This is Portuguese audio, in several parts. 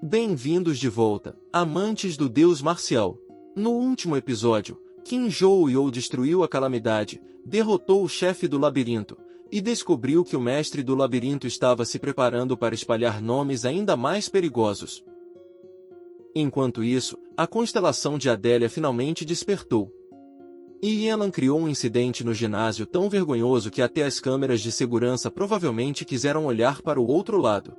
Bem-vindos de volta, amantes do deus marcial. No último episódio, Kim Joo-yeol destruiu a calamidade, derrotou o chefe do labirinto, e descobriu que o mestre do labirinto estava se preparando para espalhar nomes ainda mais perigosos. Enquanto isso, a constelação de Adélia finalmente despertou. E Yelan criou um incidente no ginásio tão vergonhoso que até as câmeras de segurança provavelmente quiseram olhar para o outro lado.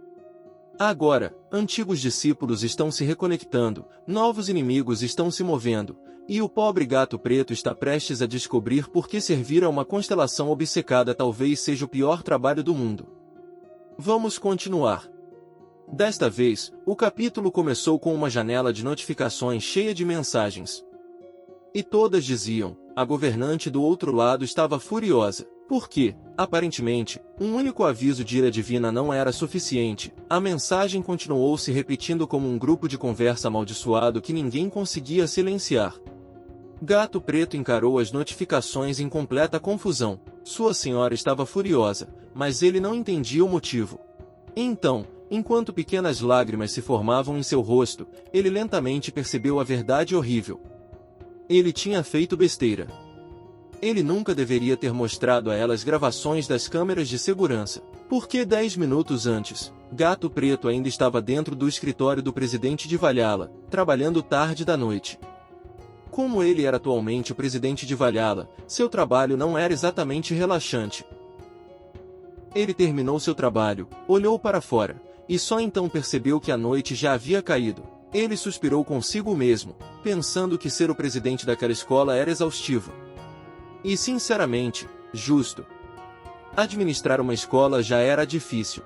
Agora, antigos discípulos estão se reconectando, novos inimigos estão se movendo, e o pobre gato preto está prestes a descobrir por que servir a uma constelação obcecada talvez seja o pior trabalho do mundo. Vamos continuar. Desta vez, o capítulo começou com uma janela de notificações cheia de mensagens. E todas diziam: a governante do outro lado estava furiosa, porque, aparentemente, um único aviso de ira divina não era suficiente. A mensagem continuou se repetindo como um grupo de conversa amaldiçoado que ninguém conseguia silenciar. Gato Preto encarou as notificações em completa confusão. Sua senhora estava furiosa, mas ele não entendia o motivo. Então, enquanto pequenas lágrimas se formavam em seu rosto, ele lentamente percebeu a verdade horrível. Ele tinha feito besteira. Ele nunca deveria ter mostrado a ela as gravações das câmeras de segurança, porque 10 minutos antes, Gato Preto ainda estava dentro do escritório do presidente de Valhalla, trabalhando tarde da noite. Como ele era atualmente o presidente de Valhalla, seu trabalho não era exatamente relaxante. Ele terminou seu trabalho, olhou para fora, e só então percebeu que a noite já havia caído. Ele suspirou consigo mesmo, pensando que ser o presidente daquela escola era exaustivo. E sinceramente, justo. Administrar uma escola já era difícil.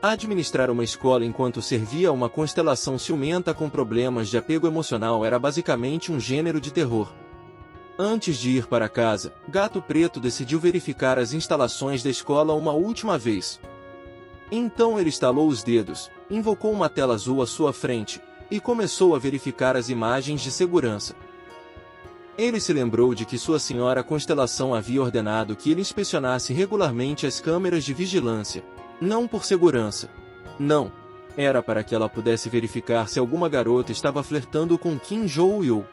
Administrar uma escola enquanto servia a uma constelação ciumenta com problemas de apego emocional era basicamente um gênero de terror. Antes de ir para casa, Gato Preto decidiu verificar as instalações da escola uma última vez. Então ele estalou os dedos, invocou uma tela azul à sua frente, e começou a verificar as imagens de segurança. Ele se lembrou de que sua senhora Constelação havia ordenado que ele inspecionasse regularmente as câmeras de vigilância. Não por segurança. Não. Era para que ela pudesse verificar se alguma garota estava flertando com Kim Joo-yeol.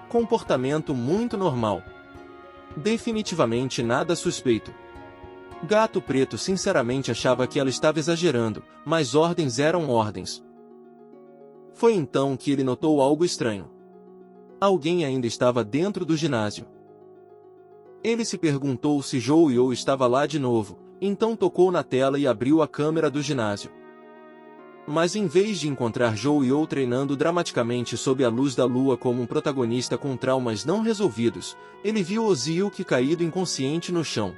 Comportamento muito normal. Definitivamente nada suspeito. Gato Preto sinceramente achava que ela estava exagerando, mas ordens eram ordens. Foi então que ele notou algo estranho. Alguém ainda estava dentro do ginásio. Ele se perguntou se Joo-yeol estava lá de novo, então tocou na tela e abriu a câmera do ginásio. Mas em vez de encontrar Joo-yeol treinando dramaticamente sob a luz da lua como um protagonista com traumas não resolvidos, ele viu Ozzyuk caído inconsciente no chão.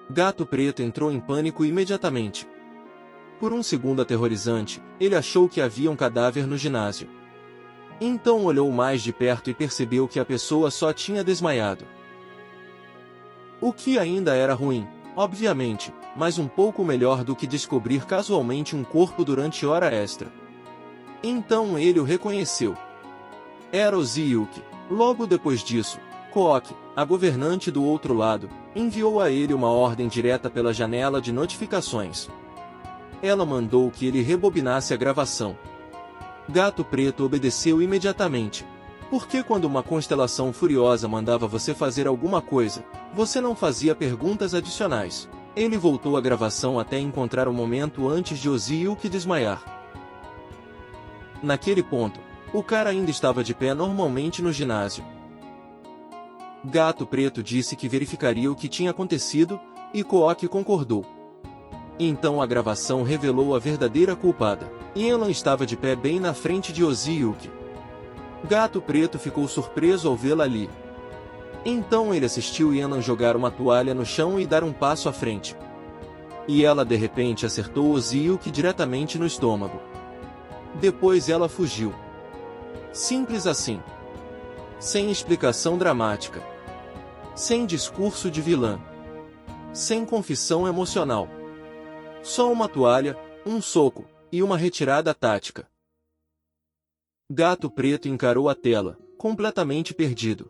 Gato Preto entrou em pânico imediatamente. Por um segundo aterrorizante, ele achou que havia um cadáver no ginásio. Então olhou mais de perto e percebeu que a pessoa só tinha desmaiado. O que ainda era ruim, obviamente, mas um pouco melhor do que descobrir casualmente um corpo durante hora extra. Então ele o reconheceu. Era Ozzyuk. Logo depois disso, Kook, a governante do outro lado, enviou a ele uma ordem direta pela janela de notificações. Ela mandou que ele rebobinasse a gravação. Gato Preto obedeceu imediatamente. Porque quando uma constelação furiosa mandava você fazer alguma coisa, você não fazia perguntas adicionais. Ele voltou a gravação até encontrar o momento antes de Ozzyuk desmaiar. Naquele ponto, o cara ainda estava de pé normalmente no ginásio. Gato Preto disse que verificaria o que tinha acontecido, e Kook concordou. Então a gravação revelou a verdadeira culpada. Yelan estava de pé bem na frente de Ozzyuk. Gato Preto ficou surpreso ao vê-la ali. Então ele assistiu Yelan jogar uma toalha no chão e dar um passo à frente. E ela de repente acertou Ozzyuk diretamente no estômago. Depois ela fugiu. Simples assim. Sem explicação dramática. Sem discurso de vilã. Sem confissão emocional. Só uma toalha, um soco, e uma retirada tática. Gato Preto encarou a tela, completamente perdido.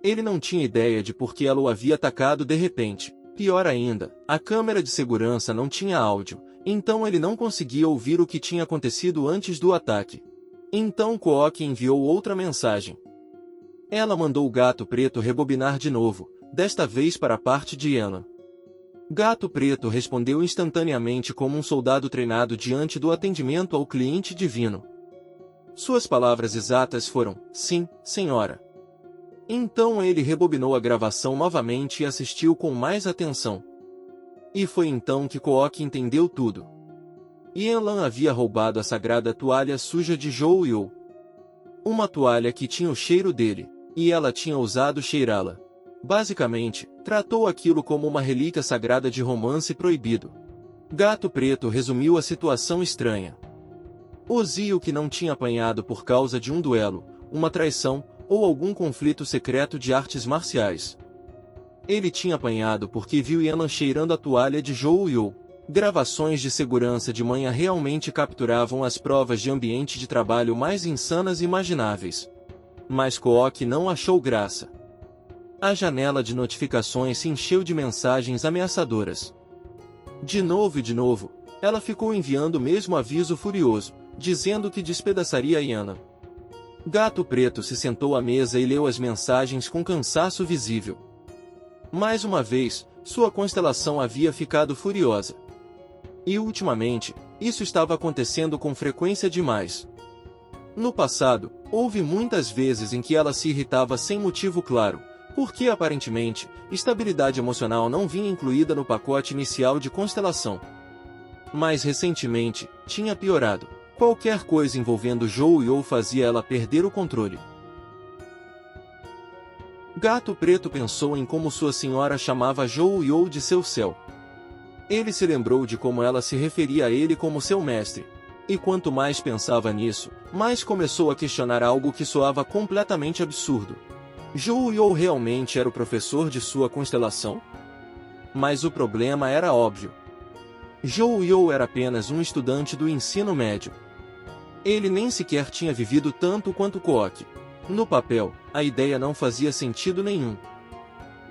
Ele não tinha ideia de por que ela o havia atacado de repente. Pior ainda, a câmera de segurança não tinha áudio, Então ele não conseguia ouvir o que tinha acontecido antes do ataque. Então Kook enviou outra mensagem. Ela mandou o Gato Preto rebobinar de novo, desta vez para a parte de Yana. Gato Preto respondeu instantaneamente como um soldado treinado diante do atendimento ao cliente divino. Suas palavras exatas foram: sim, senhora. Então ele rebobinou a gravação novamente e assistiu com mais atenção. E foi então que Kook entendeu tudo. Yanlan havia roubado a sagrada toalha suja de Zhou Yu. Uma toalha que tinha o cheiro dele, e ela tinha ousado cheirá-la. Basicamente, tratou aquilo como uma relíquia sagrada de romance proibido. Gato Preto resumiu a situação estranha. Ozio que não tinha apanhado por causa de um duelo, uma traição, ou algum conflito secreto de artes marciais. Ele tinha apanhado porque viu Yanlan cheirando a toalha de Zhou Yu. Gravações de segurança de manhã realmente capturavam as provas de ambiente de trabalho mais insanas imagináveis. Mas Kook não achou graça. A janela de notificações se encheu de mensagens ameaçadoras. De novo e de novo, ela ficou enviando o mesmo aviso furioso, dizendo que despedaçaria Yana. Gato Preto se sentou à mesa e leu as mensagens com cansaço visível. Mais uma vez, sua constelação havia ficado furiosa. E ultimamente, isso estava acontecendo com frequência demais. No passado, houve muitas vezes em que ela se irritava sem motivo claro, porque aparentemente, estabilidade emocional não vinha incluída no pacote inicial de constelação. Mas recentemente, tinha piorado. Qualquer coisa envolvendo Zhou Yu fazia ela perder o controle. Gato Preto pensou em como sua senhora chamava Zhou Yu de seu céu. Ele se lembrou de como ela se referia a ele como seu mestre. E quanto mais pensava nisso, mais começou a questionar algo que soava completamente absurdo. Zhou Yu realmente era o professor de sua constelação? Mas o problema era óbvio. Zhou Yu era apenas um estudante do ensino médio. Ele nem sequer tinha vivido tanto quanto Kook. No papel, a ideia não fazia sentido nenhum.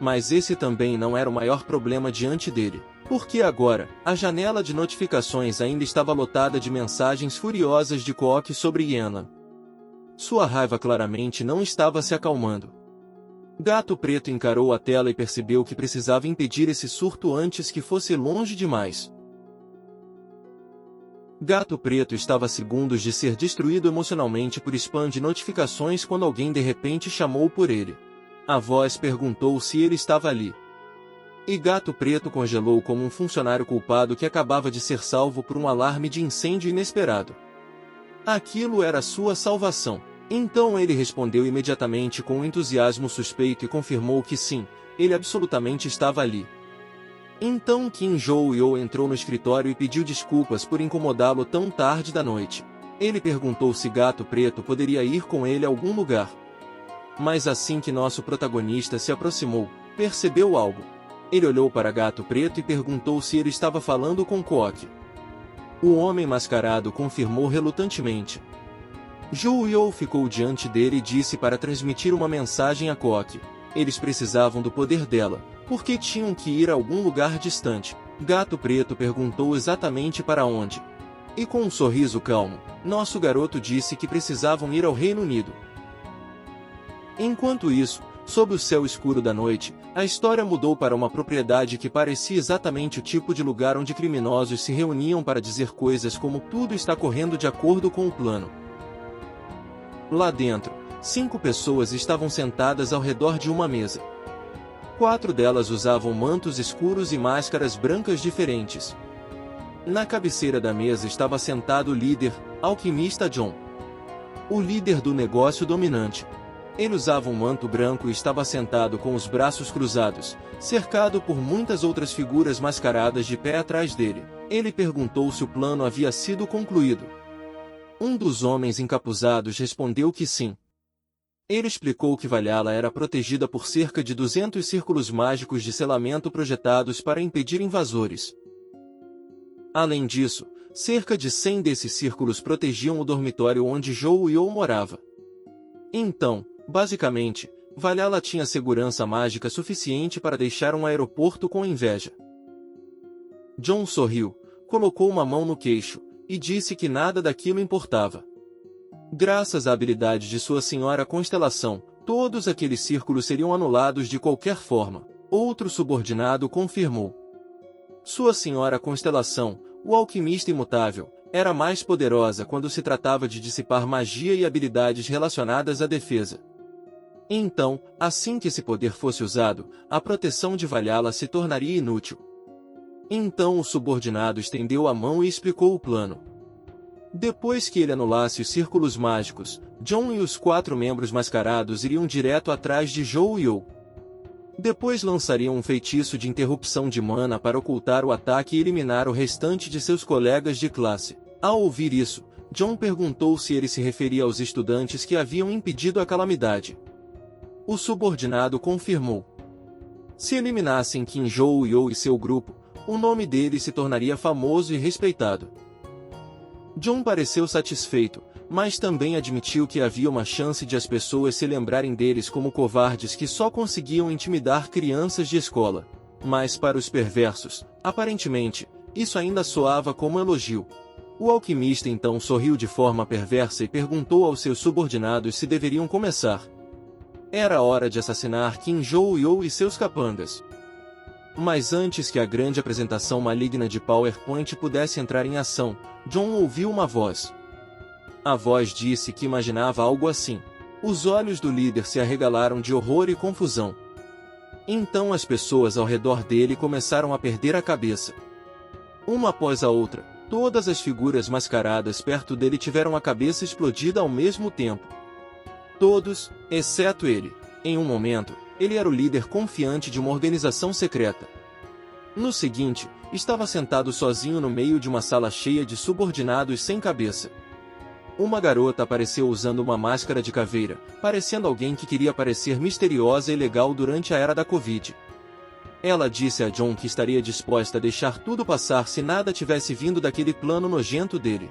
Mas esse também não era o maior problema diante dele. Porque agora, a janela de notificações ainda estava lotada de mensagens furiosas de Kook sobre Yana. Sua raiva claramente não estava se acalmando. Gato Preto encarou a tela e percebeu que precisava impedir esse surto antes que fosse longe demais. Gato Preto estava a segundos de ser destruído emocionalmente por spam de notificações quando alguém de repente chamou por ele. A voz perguntou se ele estava ali. E Gato Preto congelou como um funcionário culpado que acabava de ser salvo por um alarme de incêndio inesperado. Aquilo era sua salvação. Então ele respondeu imediatamente com um entusiasmo suspeito e confirmou que sim, ele absolutamente estava ali. Então Kim Zhou-Yu entrou no escritório e pediu desculpas por incomodá-lo tão tarde da noite. Ele perguntou se Gato Preto poderia ir com ele a algum lugar. Mas assim que nosso protagonista se aproximou, percebeu algo. Ele olhou para Gato Preto e perguntou se ele estava falando com Kook. O homem mascarado confirmou relutantemente. Zhou-Yu ficou diante dele e disse para transmitir uma mensagem a Kook. Eles precisavam do poder dela, porque tinham que ir a algum lugar distante. Gato Preto perguntou exatamente para onde. E com um sorriso calmo, nosso garoto disse que precisavam ir ao Reino Unido. Enquanto isso, sob o céu escuro da noite, a história mudou para uma propriedade que parecia exatamente o tipo de lugar onde criminosos se reuniam para dizer coisas como tudo está correndo de acordo com o plano. Lá dentro, 5 pessoas estavam sentadas ao redor de uma mesa. 4 delas usavam mantos escuros e máscaras brancas diferentes. Na cabeceira da mesa estava sentado o líder, alquimista John. O líder do negócio dominante. Ele usava um manto branco e estava sentado com os braços cruzados, cercado por muitas outras figuras mascaradas de pé atrás dele. Ele perguntou se o plano havia sido concluído. Um dos homens encapuzados respondeu que sim. Ele explicou que Valhalla era protegida por cerca de 200 círculos mágicos de selamento projetados para impedir invasores. Além disso, cerca de 100 desses círculos protegiam o dormitório onde Zhou-Yu morava. Então, basicamente, Valhalla tinha segurança mágica suficiente para deixar um aeroporto com inveja. John sorriu, colocou uma mão no queixo, e disse que nada daquilo importava. Graças à habilidade de sua senhora Constelação, todos aqueles círculos seriam anulados de qualquer forma. Outro subordinado confirmou. Sua senhora Constelação, o alquimista imutável, era mais poderosa quando se tratava de dissipar magia e habilidades relacionadas à defesa. Então, assim que esse poder fosse usado, a proteção de Valhalla se tornaria inútil. Então o subordinado estendeu a mão e explicou o plano. Depois que ele anulasse os círculos mágicos, John e os 4 membros mascarados iriam direto atrás de Zhou Yu. Depois lançariam um feitiço de interrupção de mana para ocultar o ataque e eliminar o restante de seus colegas de classe. Ao ouvir isso, John perguntou se ele se referia aos estudantes que haviam impedido a calamidade. O subordinado confirmou. Se eliminassem Qin Zhou Yu e seu grupo, o nome dele se tornaria famoso e respeitado. John pareceu satisfeito, mas também admitiu que havia uma chance de as pessoas se lembrarem deles como covardes que só conseguiam intimidar crianças de escola. Mas para os perversos, aparentemente, isso ainda soava como elogio. O alquimista então sorriu de forma perversa e perguntou aos seus subordinados se deveriam começar. Era hora de assassinar Qin Zhou Yu e seus capangas. Mas antes que a grande apresentação maligna de PowerPoint pudesse entrar em ação, John ouviu uma voz. A voz disse que imaginava algo assim. Os olhos do líder se arregalaram de horror e confusão. Então as pessoas ao redor dele começaram a perder a cabeça. Uma após a outra, todas as figuras mascaradas perto dele tiveram a cabeça explodida ao mesmo tempo. Todos, exceto ele. Em um momento, ele era o líder confiante de uma organização secreta. No seguinte, estava sentado sozinho no meio de uma sala cheia de subordinados sem cabeça. Uma garota apareceu usando uma máscara de caveira, parecendo alguém que queria parecer misteriosa e legal durante a era da Covid. Ela disse a John que estaria disposta a deixar tudo passar se nada tivesse vindo daquele plano nojento dele.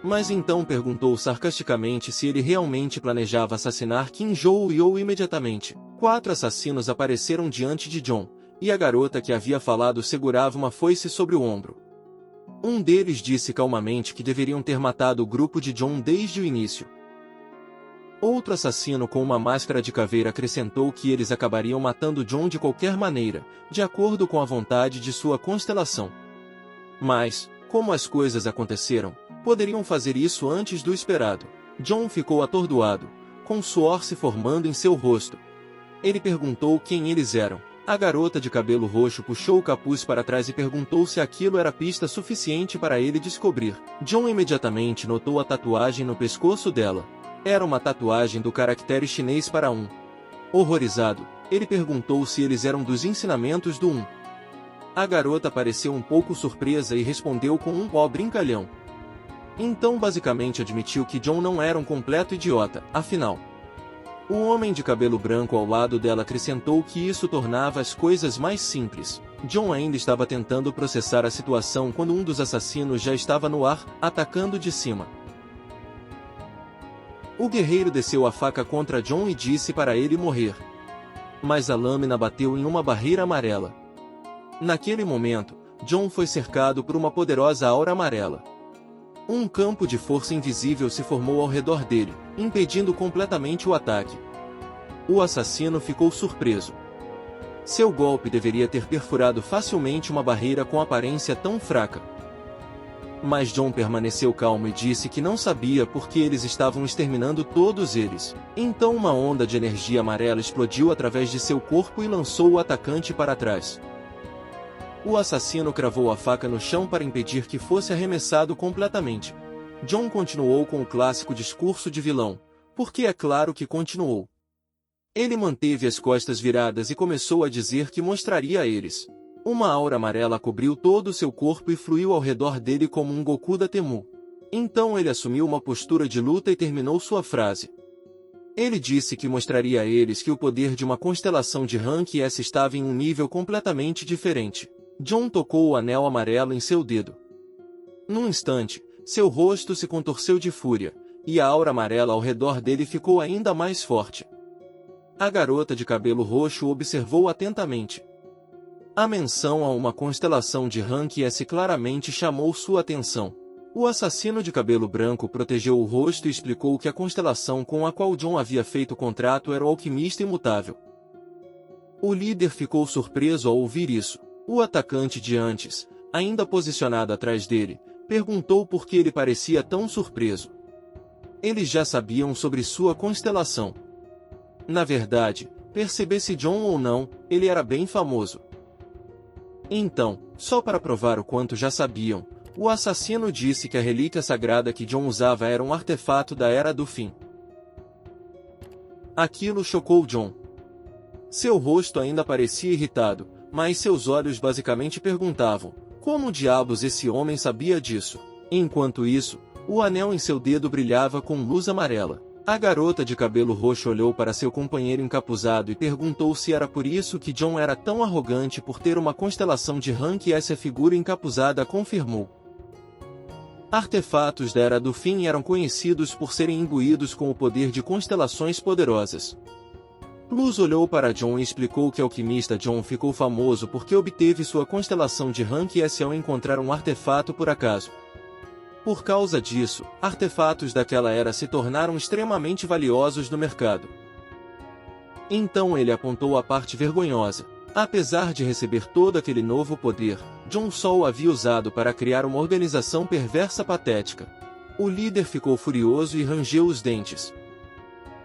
Mas então perguntou sarcasticamente se ele realmente planejava assassinar Qin Zhou Yu imediatamente. 4 assassinos apareceram diante de John, e a garota que havia falado segurava uma foice sobre o ombro. Um deles disse calmamente que deveriam ter matado o grupo de John desde o início. Outro assassino com uma máscara de caveira acrescentou que eles acabariam matando John de qualquer maneira, de acordo com a vontade de sua constelação. Mas, como as coisas aconteceram, poderiam fazer isso antes do esperado. John ficou atordoado, com suor se formando em seu rosto. Ele perguntou quem eles eram. A garota de cabelo roxo puxou o capuz para trás e perguntou se aquilo era pista suficiente para ele descobrir. John imediatamente notou a tatuagem no pescoço dela. Era uma tatuagem do caractere chinês para um. Horrorizado, ele perguntou se eles eram dos ensinamentos do A garota pareceu um pouco surpresa e respondeu com um ó brincalhão. Então basicamente admitiu que John não era um completo idiota, afinal. O homem de cabelo branco ao lado dela acrescentou que isso tornava as coisas mais simples. John ainda estava tentando processar a situação quando um dos assassinos já estava no ar, atacando de cima. O guerreiro desceu a faca contra John e disse para ele morrer. Mas a lâmina bateu em uma barreira amarela. Naquele momento, John foi cercado por uma poderosa aura amarela. Um campo de força invisível se formou ao redor dele, impedindo completamente o ataque. O assassino ficou surpreso. Seu golpe deveria ter perfurado facilmente uma barreira com aparência tão fraca. Mas John permaneceu calmo e disse que não sabia por que eles estavam exterminando todos eles. Então uma onda de energia amarela explodiu através de seu corpo e lançou o atacante para trás. O assassino cravou a faca no chão para impedir que fosse arremessado completamente. John continuou com o clássico discurso de vilão, porque é claro que continuou. Ele manteve as costas viradas e começou a dizer que mostraria a eles. Uma aura amarela cobriu todo o seu corpo e fluiu ao redor dele como um Goku da Temu. Então ele assumiu uma postura de luta e terminou sua frase. Ele disse que mostraria a eles que o poder de uma constelação de Rank S estava em um nível completamente diferente. John tocou o anel amarelo em seu dedo. Num instante, seu rosto se contorceu de fúria, e a aura amarela ao redor dele ficou ainda mais forte. A garota de cabelo roxo observou atentamente. A menção a uma constelação de Rank S claramente chamou sua atenção. O assassino de cabelo branco protegeu o rosto e explicou que a constelação com a qual John havia feito o contrato era o alquimista imutável. O líder ficou surpreso ao ouvir isso. O atacante de antes, ainda posicionado atrás dele, perguntou por que ele parecia tão surpreso. Eles já sabiam sobre sua constelação. Na verdade, percebesse John ou não, ele era bem famoso. Então, só para provar o quanto já sabiam, o assassino disse que a relíquia sagrada que John usava era um artefato da Era do Fim. Aquilo chocou John. Seu rosto ainda parecia irritado, mas seus olhos basicamente perguntavam: como diabos esse homem sabia disso? Enquanto isso, o anel em seu dedo brilhava com luz amarela. A garota de cabelo roxo olhou para seu companheiro encapuzado e perguntou se era por isso que John era tão arrogante por ter uma constelação de Rank. Essa figura encapuzada confirmou. Artefatos da Era do Fim eram conhecidos por serem imbuídos com o poder de constelações poderosas. Luz olhou para John e explicou que o alquimista John ficou famoso porque obteve sua constelação de Rank S ao encontrar um artefato por acaso. Por causa disso, artefatos daquela era se tornaram extremamente valiosos no mercado. Então ele apontou a parte vergonhosa. Apesar de receber todo aquele novo poder, John só o havia usado para criar uma organização perversa patética. O líder ficou furioso e rangeu os dentes.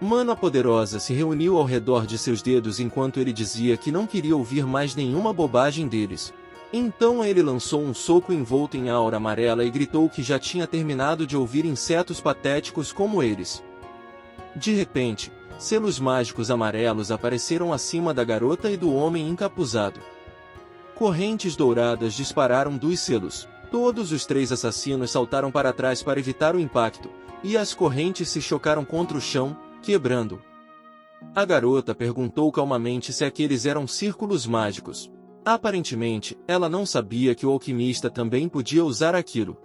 Mana Poderosa se reuniu ao redor de seus dedos enquanto ele dizia que não queria ouvir mais nenhuma bobagem deles. Então ele lançou um soco envolto em aura amarela e gritou que já tinha terminado de ouvir insetos patéticos como eles. De repente, selos mágicos amarelos apareceram acima da garota e do homem encapuzado. Correntes douradas dispararam dos selos. Todos os três assassinos saltaram para trás para evitar o impacto, e as correntes se chocaram contra o chão, quebrando. A garota perguntou calmamente se aqueles eram círculos mágicos. Aparentemente, ela não sabia que o alquimista também podia usar aquilo.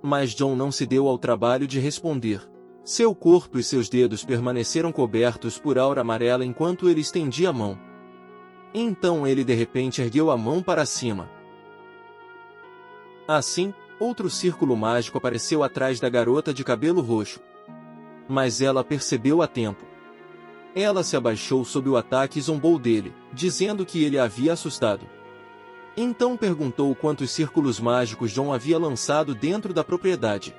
Mas John não se deu ao trabalho de responder. Seu corpo e seus dedos permaneceram cobertos por aura amarela enquanto ele estendia a mão. Então ele de repente ergueu a mão para cima. Assim, outro círculo mágico apareceu atrás da garota de cabelo roxo. Mas ela percebeu a tempo. Ela se abaixou sob o ataque e zombou dele, dizendo que ele a havia assustado. Então perguntou quantos círculos mágicos John havia lançado dentro da propriedade.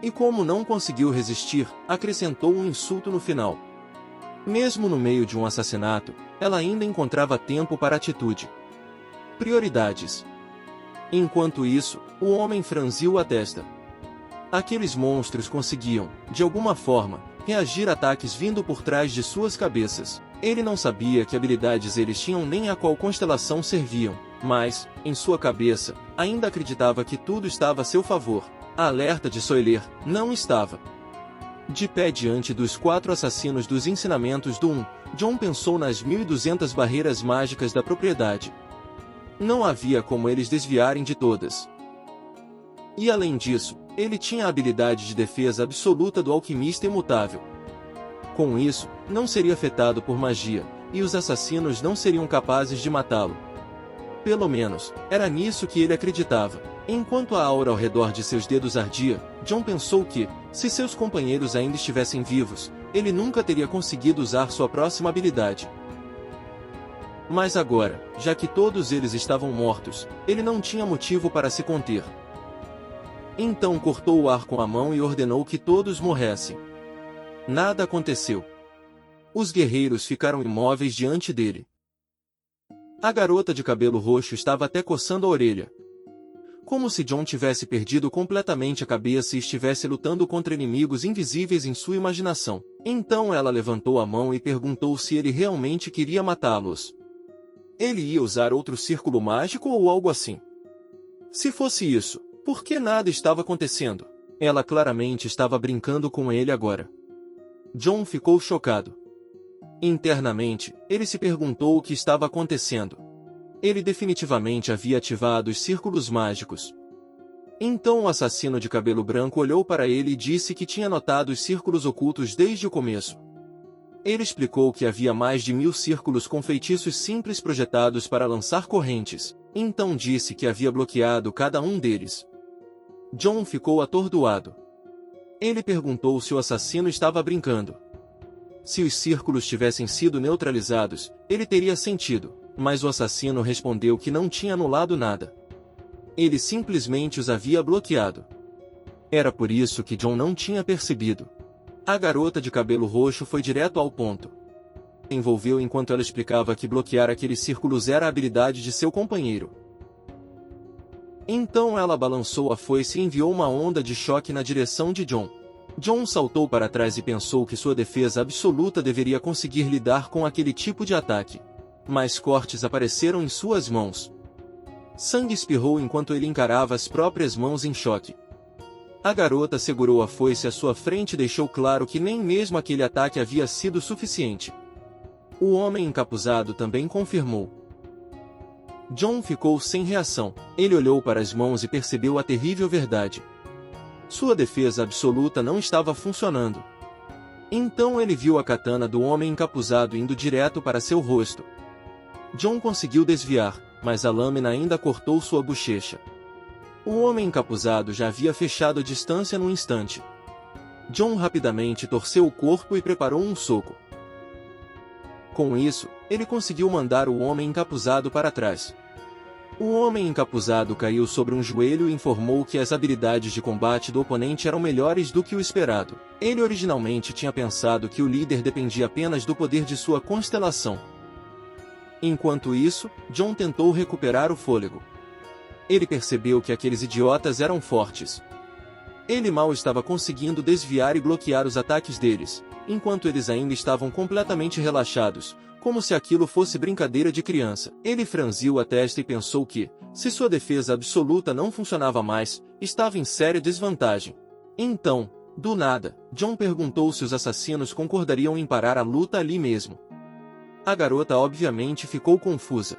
E como não conseguiu resistir, acrescentou um insulto no final. Mesmo no meio de um assassinato, ela ainda encontrava tempo para atitude. Prioridades. Enquanto isso, o homem franziu a testa. Aqueles monstros conseguiam, de alguma forma, reagir a ataques vindo por trás de suas cabeças. Ele não sabia que habilidades eles tinham nem a qual constelação serviam, mas, em sua cabeça, ainda acreditava que tudo estava a seu favor. A alerta de Soiler não estava. De pé diante dos 4 assassinos dos ensinamentos do John pensou nas 1.200 barreiras mágicas da propriedade. Não havia como eles desviarem de todas. E além disso, ele tinha a habilidade de defesa absoluta do alquimista imutável. Com isso, não seria afetado por magia, e os assassinos não seriam capazes de matá-lo. Pelo menos, era nisso que ele acreditava. Enquanto a aura ao redor de seus dedos ardia, John pensou que, se seus companheiros ainda estivessem vivos, ele nunca teria conseguido usar sua próxima habilidade. Mas agora, já que todos eles estavam mortos, ele não tinha motivo para se conter. Então cortou o ar com a mão e ordenou que todos morressem. Nada aconteceu. Os guerreiros ficaram imóveis diante dele. A garota de cabelo roxo estava até coçando a orelha. Como se John tivesse perdido completamente a cabeça e estivesse lutando contra inimigos invisíveis em sua imaginação. Então ela levantou a mão e perguntou se ele realmente queria matá-los. Ele ia usar outro círculo mágico ou algo assim? Se fosse isso, por que nada estava acontecendo? Ela claramente estava brincando com ele agora. John ficou chocado. Internamente, ele se perguntou o que estava acontecendo. Ele definitivamente havia ativado os círculos mágicos. Então o assassino de cabelo branco olhou para ele e disse que tinha notado os círculos ocultos desde o começo. Ele explicou que havia mais de 1000 círculos com feitiços simples projetados para lançar correntes. Então disse que havia bloqueado cada um deles. John ficou atordoado. Ele perguntou se o assassino estava brincando. Se os círculos tivessem sido neutralizados, ele teria sentido, mas o assassino respondeu que não tinha anulado nada. Ele simplesmente os havia bloqueado. Era por isso que John não tinha percebido. A garota de cabelo roxo foi direto ao ponto. Envolveu enquanto ela explicava que bloquear aqueles círculos era a habilidade de seu companheiro. Então ela balançou a foice e enviou uma onda de choque na direção de John. John saltou para trás e pensou que sua defesa absoluta deveria conseguir lidar com aquele tipo de ataque. Mas cortes apareceram em suas mãos. Sangue espirrou enquanto ele encarava as próprias mãos em choque. A garota segurou a foice à sua frente e deixou claro que nem mesmo aquele ataque havia sido suficiente. O homem encapuzado também confirmou. John ficou sem reação. Ele olhou para as mãos e percebeu a terrível verdade. Sua defesa absoluta não estava funcionando. Então ele viu a katana do homem encapuzado indo direto para seu rosto. John conseguiu desviar, mas a lâmina ainda cortou sua bochecha. O homem encapuzado já havia fechado a distância num instante. John rapidamente torceu o corpo e preparou um soco. Com isso, ele conseguiu mandar o homem encapuzado para trás. O homem encapuzado caiu sobre um joelho e informou que as habilidades de combate do oponente eram melhores do que o esperado. Ele originalmente tinha pensado que o líder dependia apenas do poder de sua constelação. Enquanto isso, John tentou recuperar o fôlego. Ele percebeu que aqueles idiotas eram fortes. Ele mal estava conseguindo desviar e bloquear os ataques deles, enquanto eles ainda estavam completamente relaxados, como se aquilo fosse brincadeira de criança. Ele franziu a testa e pensou que, se sua defesa absoluta não funcionava mais, estava em séria desvantagem. Então, do nada, John perguntou se os assassinos concordariam em parar a luta ali mesmo. A garota obviamente ficou confusa.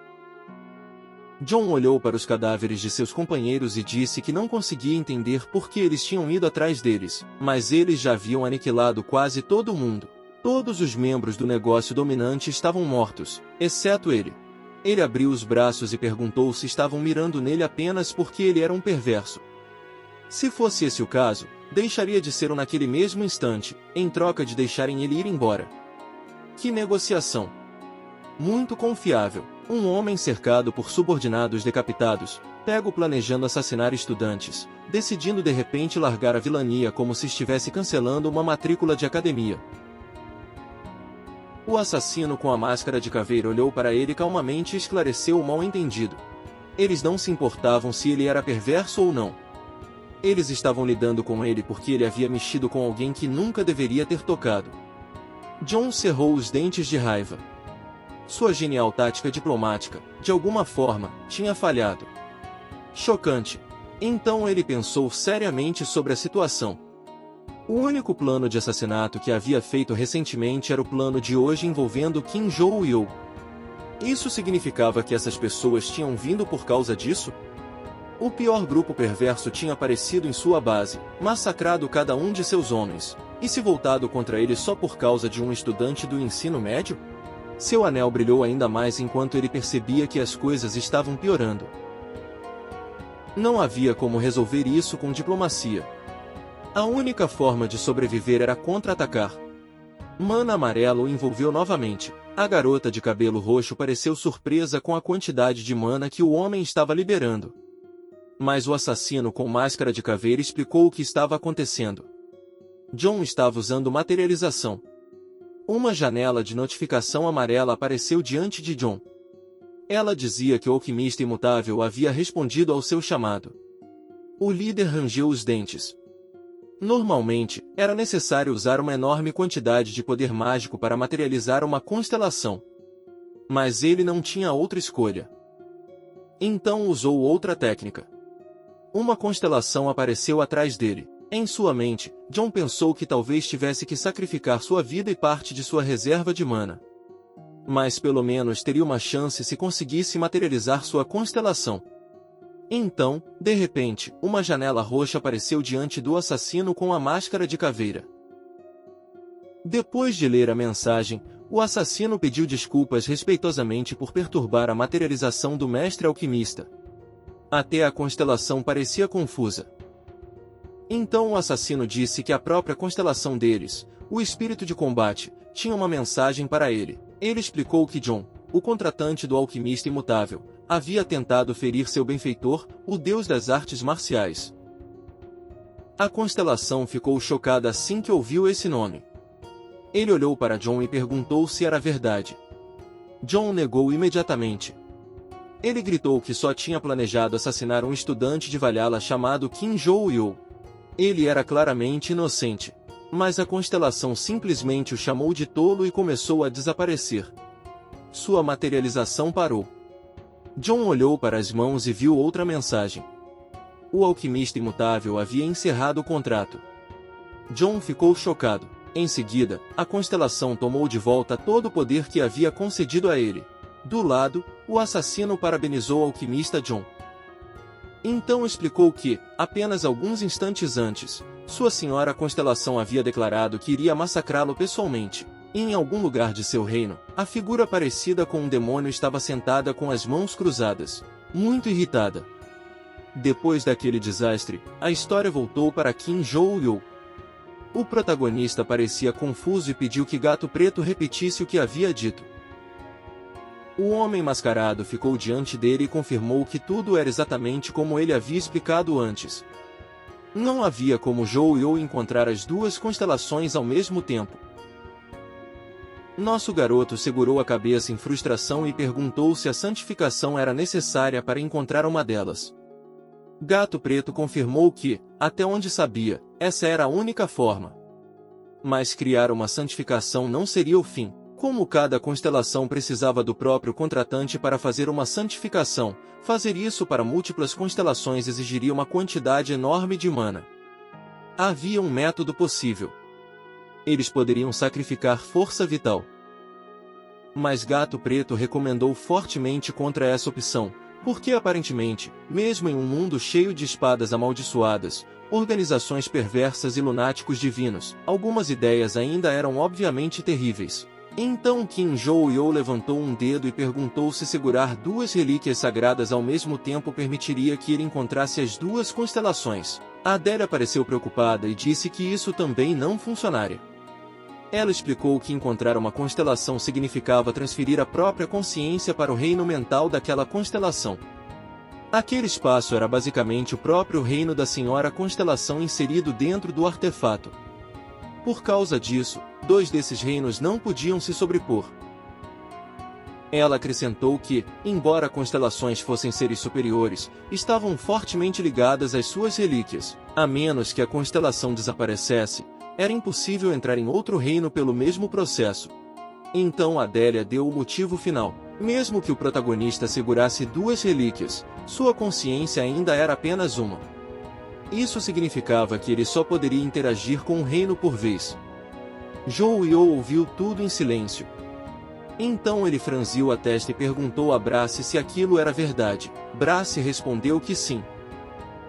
John olhou para os cadáveres de seus companheiros e disse que não conseguia entender por que eles tinham ido atrás deles, mas eles já haviam aniquilado quase todo mundo. Todos os membros do negócio dominante estavam mortos, exceto ele. Ele abriu os braços e perguntou se estavam mirando nele apenas porque ele era um perverso. Se fosse esse o caso, deixaria de ser naquele mesmo instante, em troca de deixarem ele ir embora. Que negociação! Muito confiável. Um homem cercado por subordinados decapitados, pego planejando assassinar estudantes, decidindo de repente largar a vilania como se estivesse cancelando uma matrícula de academia. O assassino com a máscara de caveira olhou para ele calmamente e esclareceu o mal-entendido. Eles não se importavam se ele era perverso ou não. Eles estavam lidando com ele porque ele havia mexido com alguém que nunca deveria ter tocado. John cerrou os dentes de raiva. Sua genial tática diplomática, de alguma forma, tinha falhado. Chocante. Então ele pensou seriamente sobre a situação. O único plano de assassinato que havia feito recentemente era o plano de hoje envolvendo Kim Jo-yeol. Isso significava que essas pessoas tinham vindo por causa disso? O pior grupo perverso tinha aparecido em sua base, massacrado cada um de seus homens, e se voltado contra ele só por causa de um estudante do ensino médio? Seu anel brilhou ainda mais enquanto ele percebia que as coisas estavam piorando. Não havia como resolver isso com diplomacia. A única forma de sobreviver era contra-atacar. Mana amarela o envolveu novamente. A garota de cabelo roxo pareceu surpresa com a quantidade de mana que o homem estava liberando. Mas o assassino com máscara de caveira explicou o que estava acontecendo. John estava usando materialização. Uma janela de notificação amarela apareceu diante de John. Ela dizia que o alquimista imutável havia respondido ao seu chamado. O líder rangeu os dentes. Normalmente, era necessário usar uma enorme quantidade de poder mágico para materializar uma constelação. Mas ele não tinha outra escolha. Então usou outra técnica. Uma constelação apareceu atrás dele. Em sua mente, John pensou que talvez tivesse que sacrificar sua vida e parte de sua reserva de mana. Mas pelo menos teria uma chance se conseguisse materializar sua constelação. Então, de repente, uma janela roxa apareceu diante do assassino com a máscara de caveira. Depois de ler a mensagem, o assassino pediu desculpas respeitosamente por perturbar a materialização do mestre alquimista. Até a constelação parecia confusa. Então o assassino disse que a própria constelação deles, o espírito de combate, tinha uma mensagem para ele. Ele explicou que John, o contratante do alquimista imutável, havia tentado ferir seu benfeitor, o deus das artes marciais. A constelação ficou chocada assim que ouviu esse nome. Ele olhou para John e perguntou se era verdade. John negou imediatamente. Ele gritou que só tinha planejado assassinar um estudante de Valhalla chamado Kim Joo-yo. Ele era claramente inocente. Mas a constelação simplesmente o chamou de tolo e começou a desaparecer. Sua materialização parou. John olhou para as mãos e viu outra mensagem. O alquimista imutável havia encerrado o contrato. John ficou chocado. Em seguida, a constelação tomou de volta todo o poder que havia concedido a ele. Do lado, o assassino parabenizou o alquimista John. Então explicou que, apenas alguns instantes antes, sua senhora constelação havia declarado que iria massacrá-lo pessoalmente. Em algum lugar de seu reino, a figura parecida com um demônio estava sentada com as mãos cruzadas, muito irritada. Depois daquele desastre, a história voltou para Kim Joo-yo. O protagonista parecia confuso e pediu que Gato Preto repetisse o que havia dito. O homem mascarado ficou diante dele e confirmou que tudo era exatamente como ele havia explicado antes. Não havia como Joo-yo encontrar as duas constelações ao mesmo tempo. Nosso garoto segurou a cabeça em frustração e perguntou se a santificação era necessária para encontrar uma delas. Gato Preto confirmou que, até onde sabia, essa era a única forma. Mas criar uma santificação não seria o fim. Como cada constelação precisava do próprio contratante para fazer uma santificação, fazer isso para múltiplas constelações exigiria uma quantidade enorme de mana. Havia um método possível. Eles poderiam sacrificar força vital. Mas Gato Preto recomendou fortemente contra essa opção, porque aparentemente, mesmo em um mundo cheio de espadas amaldiçoadas, organizações perversas e lunáticos divinos, algumas ideias ainda eram obviamente terríveis. Então Kim Joo-yo levantou um dedo e perguntou se segurar duas relíquias sagradas ao mesmo tempo permitiria que ele encontrasse as duas constelações. Adélia pareceu preocupada e disse que isso também não funcionaria. Ela explicou que encontrar uma constelação significava transferir a própria consciência para o reino mental daquela constelação. Aquele espaço era basicamente o próprio reino da Senhora Constelação inserido dentro do artefato. Por causa disso, dois desses reinos não podiam se sobrepor. Ela acrescentou que, embora constelações fossem seres superiores, estavam fortemente ligadas às suas relíquias. A menos que a constelação desaparecesse, era impossível entrar em outro reino pelo mesmo processo. Então Adélia deu o motivo final. Mesmo que o protagonista segurasse duas relíquias, sua consciência ainda era apenas uma. Isso significava que ele só poderia interagir com um reino por vez. Joo-yo ouviu tudo em silêncio. Então ele franziu a testa e perguntou a Brace se aquilo era verdade. Brace respondeu que sim.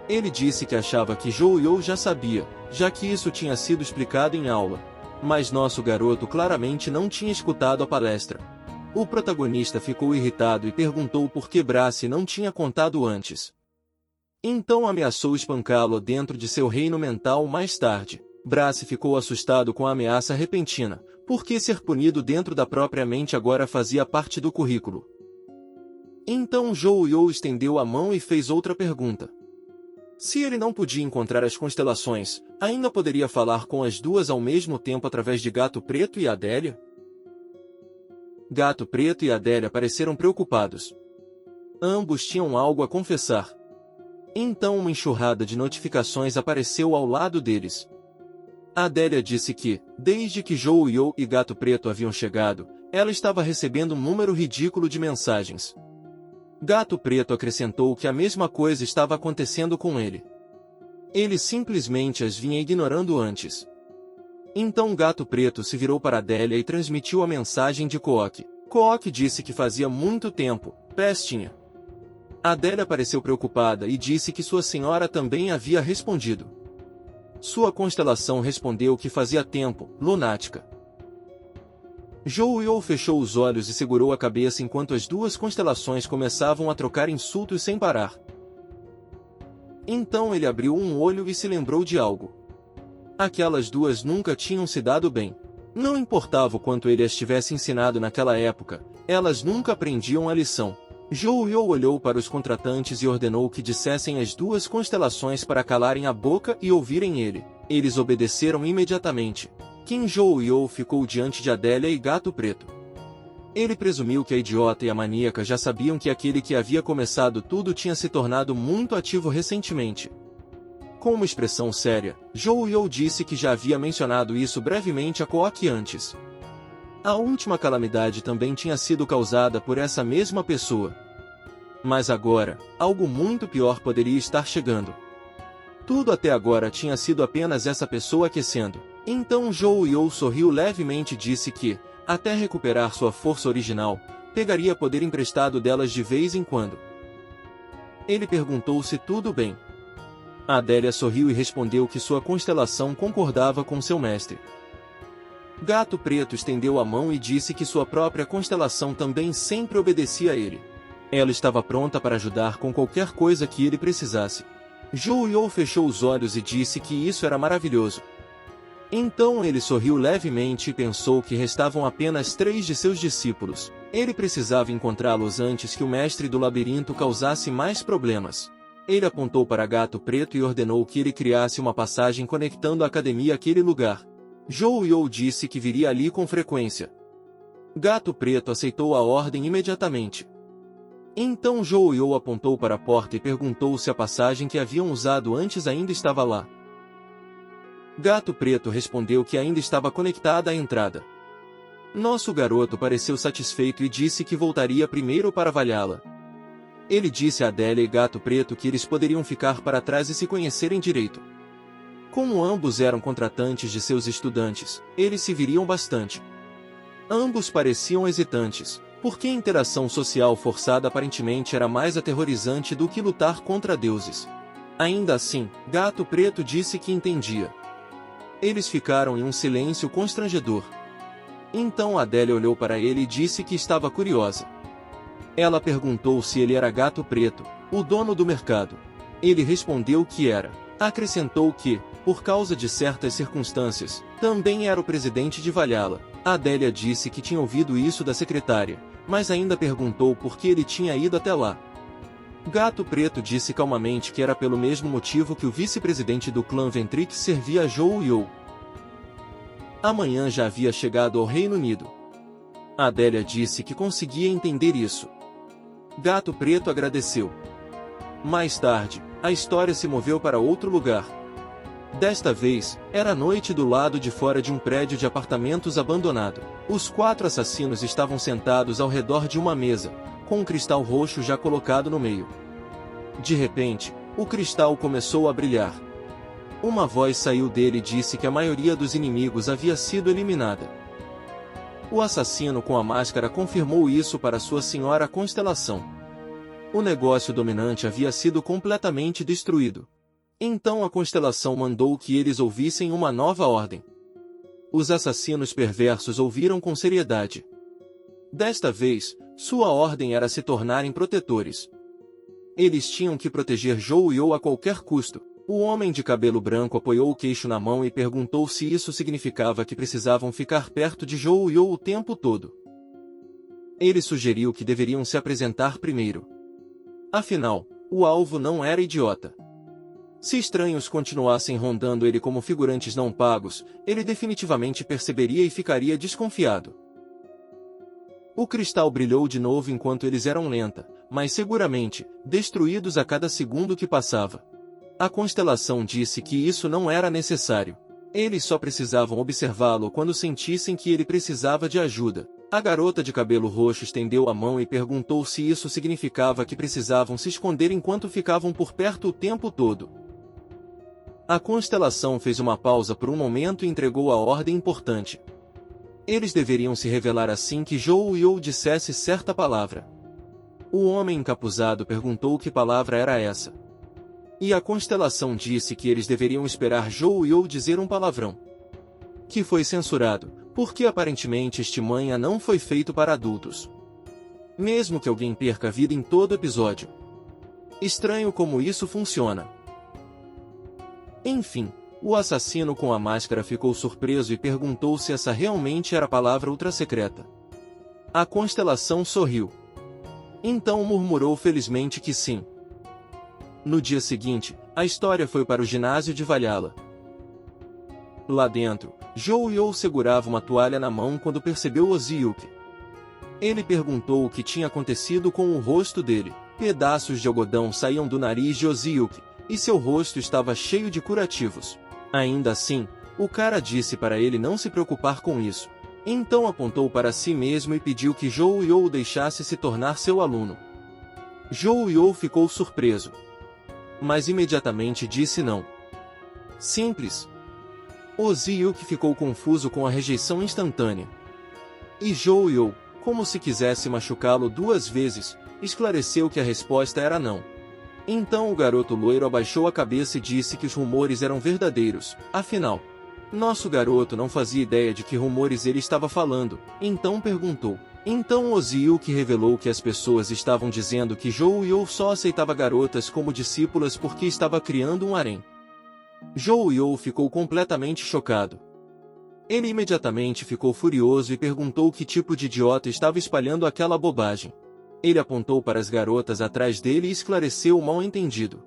Ele disse que achava que Joo-yo já sabia, já que isso tinha sido explicado em aula. Mas nosso garoto claramente não tinha escutado a palestra. O protagonista ficou irritado e perguntou por que Brace não tinha contado antes. Então ameaçou espancá-lo dentro de seu reino mental mais tarde. Brace ficou assustado com a ameaça repentina, porque ser punido dentro da própria mente agora fazia parte do currículo. Então Joo-yo estendeu a mão e fez outra pergunta. Se ele não podia encontrar as constelações, ainda poderia falar com as duas ao mesmo tempo através de Gato Preto e Adélia? Gato Preto e Adélia pareceram preocupados. Ambos tinham algo a confessar. Então uma enxurrada de notificações apareceu ao lado deles. Adélia disse que, desde que Joo-yo e Gato Preto haviam chegado, ela estava recebendo um número ridículo de mensagens. Gato Preto acrescentou que a mesma coisa estava acontecendo com ele. Ele simplesmente as vinha ignorando antes. Então Gato Preto se virou para Adélia e transmitiu a mensagem de Kook. Kook disse que fazia muito tempo, pestinha. Adélia pareceu preocupada e disse que sua senhora também havia respondido. Sua constelação respondeu que fazia tempo, lunática. Zhou Yu fechou os olhos e segurou a cabeça enquanto as duas constelações começavam a trocar insultos sem parar. Então ele abriu um olho e se lembrou de algo. Aquelas duas nunca tinham se dado bem. Não importava o quanto ele as tivesse ensinado naquela época, elas nunca aprendiam a lição. Zhou Yu olhou para os contratantes e ordenou que dissessem às duas constelações para calarem a boca e ouvirem ele. Eles obedeceram imediatamente. Qin Zhou Yu ficou diante de Adélia e Gato Preto. Ele presumiu que a idiota e a maníaca já sabiam que aquele que havia começado tudo tinha se tornado muito ativo recentemente. Com uma expressão séria, Zhou Yu disse que já havia mencionado isso brevemente a Koaki antes. A última calamidade também tinha sido causada por essa mesma pessoa. Mas agora, algo muito pior poderia estar chegando. Tudo até agora tinha sido apenas essa pessoa aquecendo. Então Zhou Yu sorriu levemente e disse que, até recuperar sua força original, pegaria poder emprestado delas de vez em quando. Ele perguntou se tudo bem. Adélia sorriu e respondeu que sua constelação concordava com seu mestre. Gato Preto estendeu a mão e disse que sua própria constelação também sempre obedecia a ele. Ela estava pronta para ajudar com qualquer coisa que ele precisasse. Zhou Yu fechou os olhos e disse que isso era maravilhoso. Então ele sorriu levemente e pensou que restavam apenas 3 de seus discípulos. Ele precisava encontrá-los antes que o mestre do labirinto causasse mais problemas. Ele apontou para Gato Preto e ordenou que ele criasse uma passagem conectando a academia àquele lugar. Zhou Yu disse que viria ali com frequência. Gato Preto aceitou a ordem imediatamente. Então Zhou Yu apontou para a porta e perguntou se a passagem que haviam usado antes ainda estava lá. Gato Preto respondeu que ainda estava conectada à entrada. Nosso garoto pareceu satisfeito e disse que voltaria primeiro para avaliá-la. Ele disse a Adélia e Gato Preto que eles poderiam ficar para trás e se conhecerem direito. Como ambos eram contratantes de seus estudantes, eles se viriam bastante. Ambos pareciam hesitantes, porque a interação social forçada aparentemente era mais aterrorizante do que lutar contra deuses. Ainda assim, Gato Preto disse que entendia. Eles ficaram em um silêncio constrangedor. Então Adélia olhou para ele e disse que estava curiosa. Ela perguntou se ele era Gato Preto, o dono do mercado. Ele respondeu que era. Acrescentou que, por causa de certas circunstâncias, também era o presidente de Valhalla. Adélia disse que tinha ouvido isso da secretária, mas ainda perguntou por que ele tinha ido até lá. Gato Preto disse calmamente que era pelo mesmo motivo que o vice-presidente do clã Ventrix servia a Zhou Yu. Amanhã já havia chegado ao Reino Unido. Adélia disse que conseguia entender isso. Gato Preto agradeceu. Mais tarde, a história se moveu para outro lugar. Desta vez, era noite do lado de fora de um prédio de apartamentos abandonado. Os 4 assassinos estavam sentados ao redor de uma mesa, com um cristal roxo já colocado no meio. De repente, o cristal começou a brilhar. Uma voz saiu dele e disse que a maioria dos inimigos havia sido eliminada. O assassino com a máscara confirmou isso para sua senhora Constelação. O negócio dominante havia sido completamente destruído. Então a Constelação mandou que eles ouvissem uma nova ordem. Os assassinos perversos ouviram com seriedade. Desta vez, sua ordem era se tornarem protetores. Eles tinham que proteger Zhou Yu a qualquer custo. O homem de cabelo branco apoiou o queixo na mão e perguntou se isso significava que precisavam ficar perto de Zhou Yu o tempo todo. Ele sugeriu que deveriam se apresentar primeiro. Afinal, o alvo não era idiota. Se estranhos continuassem rondando ele como figurantes não pagos, ele definitivamente perceberia e ficaria desconfiado. O cristal brilhou de novo enquanto eles eram lenta, mas seguramente, destruídos a cada segundo que passava. A Constelação disse que isso não era necessário. Eles só precisavam observá-lo quando sentissem que ele precisava de ajuda. A garota de cabelo roxo estendeu a mão e perguntou se isso significava que precisavam se esconder enquanto ficavam por perto o tempo todo. A Constelação fez uma pausa por um momento e entregou a ordem importante. Eles deveriam se revelar assim que Zhou Yu dissesse certa palavra. O homem encapuzado perguntou que palavra era essa. E a Constelação disse que eles deveriam esperar Zhou Yu dizer um palavrão. Que foi censurado, Porque aparentemente este manhwa não foi feito para adultos. Mesmo que alguém perca a vida em todo episódio. Estranho como isso funciona. Enfim, o assassino com a máscara ficou surpreso e perguntou se essa realmente era a palavra ultra-secreta. A constelação sorriu. Então murmurou felizmente que sim. No dia seguinte, a história foi para o ginásio de Valhalla. Lá dentro, Jouyou segurava uma toalha na mão quando percebeu Oziyuki. Ele perguntou o que tinha acontecido com o rosto dele. Pedaços de algodão saíam do nariz de Oziyuki, e seu rosto estava cheio de curativos. Ainda assim, o cara disse para ele não se preocupar com isso. Então apontou para si mesmo e pediu que Jouyou o deixasse se tornar seu aluno. Jouyou ficou surpreso. Mas imediatamente disse não. Simples. Oziyuki ficou confuso com a rejeição instantânea. E Jouyou, como se quisesse machucá-lo 2 vezes, esclareceu que a resposta era não. Então o garoto loiro abaixou a cabeça e disse que os rumores eram verdadeiros. Afinal, nosso garoto não fazia ideia de que rumores ele estava falando, então perguntou. Então Oziyuki revelou que as pessoas estavam dizendo que Jouyou só aceitava garotas como discípulas porque estava criando um harém. Jouyou ficou completamente chocado. Ele imediatamente ficou furioso e perguntou que tipo de idiota estava espalhando aquela bobagem. Ele apontou para as garotas atrás dele e esclareceu o mal-entendido.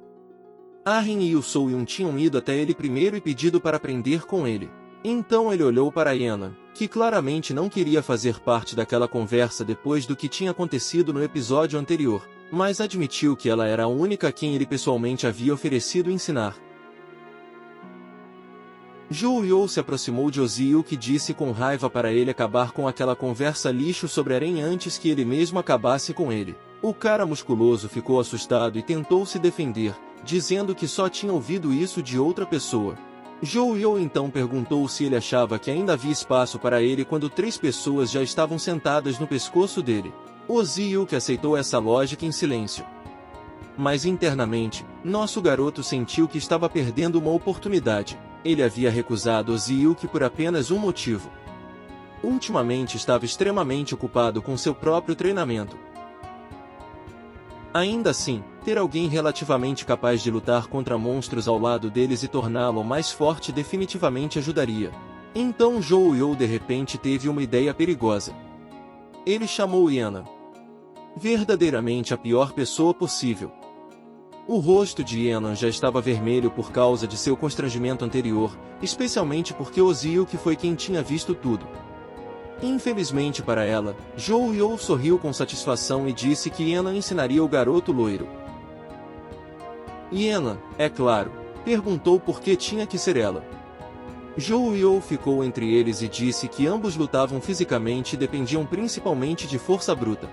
Arrin e o Soyun tinham ido até ele primeiro e pedido para aprender com ele. Então ele olhou para Yenan, que claramente não queria fazer parte daquela conversa depois do que tinha acontecido no episódio anterior, mas admitiu que ela era a única a quem ele pessoalmente havia oferecido ensinar. Jouyou se aproximou de Oziyuki e disse com raiva para ele acabar com aquela conversa lixo sobre harém antes que ele mesmo acabasse com ele. O cara musculoso ficou assustado e tentou se defender, dizendo que só tinha ouvido isso de outra pessoa. Jouyou então perguntou se ele achava que ainda havia espaço para ele quando 3 pessoas já estavam sentadas no pescoço dele. Oziyuki aceitou essa lógica em silêncio. Mas internamente, nosso garoto sentiu que estava perdendo uma oportunidade. Ele havia recusado Oziyuki por apenas um motivo. Ultimamente estava extremamente ocupado com seu próprio treinamento. Ainda assim, ter alguém relativamente capaz de lutar contra monstros ao lado deles e torná-lo mais forte definitivamente ajudaria. Então Jouyou de repente teve uma ideia perigosa. Ele chamou Yenan. Verdadeiramente a pior pessoa possível. O rosto de Yenan já estava vermelho por causa de seu constrangimento anterior, especialmente porque Oziyuki foi quem tinha visto tudo. Infelizmente para ela, Jouyou sorriu com satisfação e disse que Yenan ensinaria o garoto loiro. Yenan, é claro, perguntou por que tinha que ser ela. Jouyou ficou entre eles e disse que ambos lutavam fisicamente e dependiam principalmente de força bruta.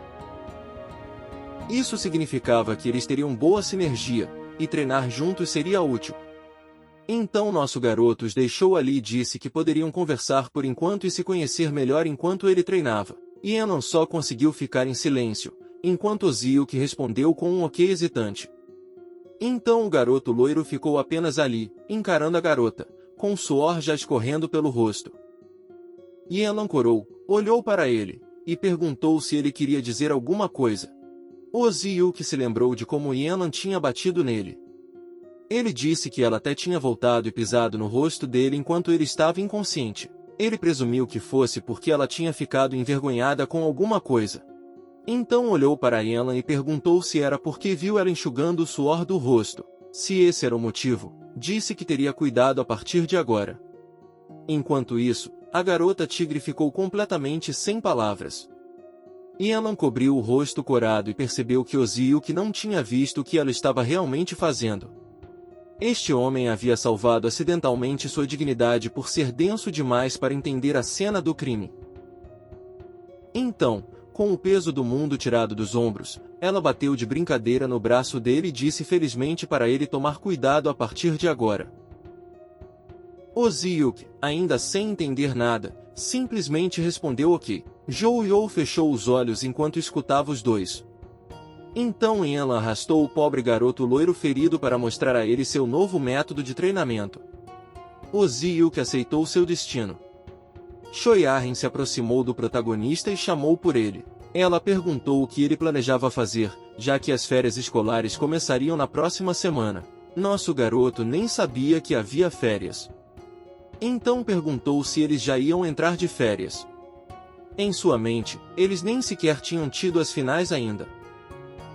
Isso significava que eles teriam boa sinergia, e treinar juntos seria útil. Então nosso garoto os deixou ali e disse que poderiam conversar por enquanto e se conhecer melhor enquanto ele treinava. Yenan só conseguiu ficar em silêncio, enquanto Oziyuki respondeu com um ok hesitante. Então o garoto loiro ficou apenas ali, encarando a garota, com o suor já escorrendo pelo rosto. Yenan corou, olhou para ele, e perguntou se ele queria dizer alguma coisa. Oziyuki se lembrou de como Yenan tinha batido nele. Ele disse que ela até tinha voltado e pisado no rosto dele enquanto ele estava inconsciente. Ele presumiu que fosse porque ela tinha ficado envergonhada com alguma coisa. Então olhou para Yenan e perguntou se era porque viu ela enxugando o suor do rosto. Se esse era o motivo, disse que teria cuidado a partir de agora. Enquanto isso, a garota tigre ficou completamente sem palavras. Yenan cobriu o rosto corado e percebeu que Oziyuki não tinha visto o que ela estava realmente fazendo. Este homem havia salvado acidentalmente sua dignidade por ser denso demais para entender a cena do crime. Então, com o peso do mundo tirado dos ombros, ela bateu de brincadeira no braço dele e disse felizmente para ele tomar cuidado a partir de agora. Oziyuki, ainda sem entender nada, simplesmente respondeu ok. Jouyou fechou os olhos enquanto escutava os dois. Então Yenan arrastou o pobre garoto loiro ferido para mostrar a ele seu novo método de treinamento. Oziyuki aceitou seu destino. Choi Arryn se aproximou do protagonista e chamou por ele. Ela perguntou o que ele planejava fazer, já que as férias escolares começariam na próxima semana. Nosso garoto nem sabia que havia férias. Então perguntou se eles já iam entrar de férias. Em sua mente, eles nem sequer tinham tido as finais ainda.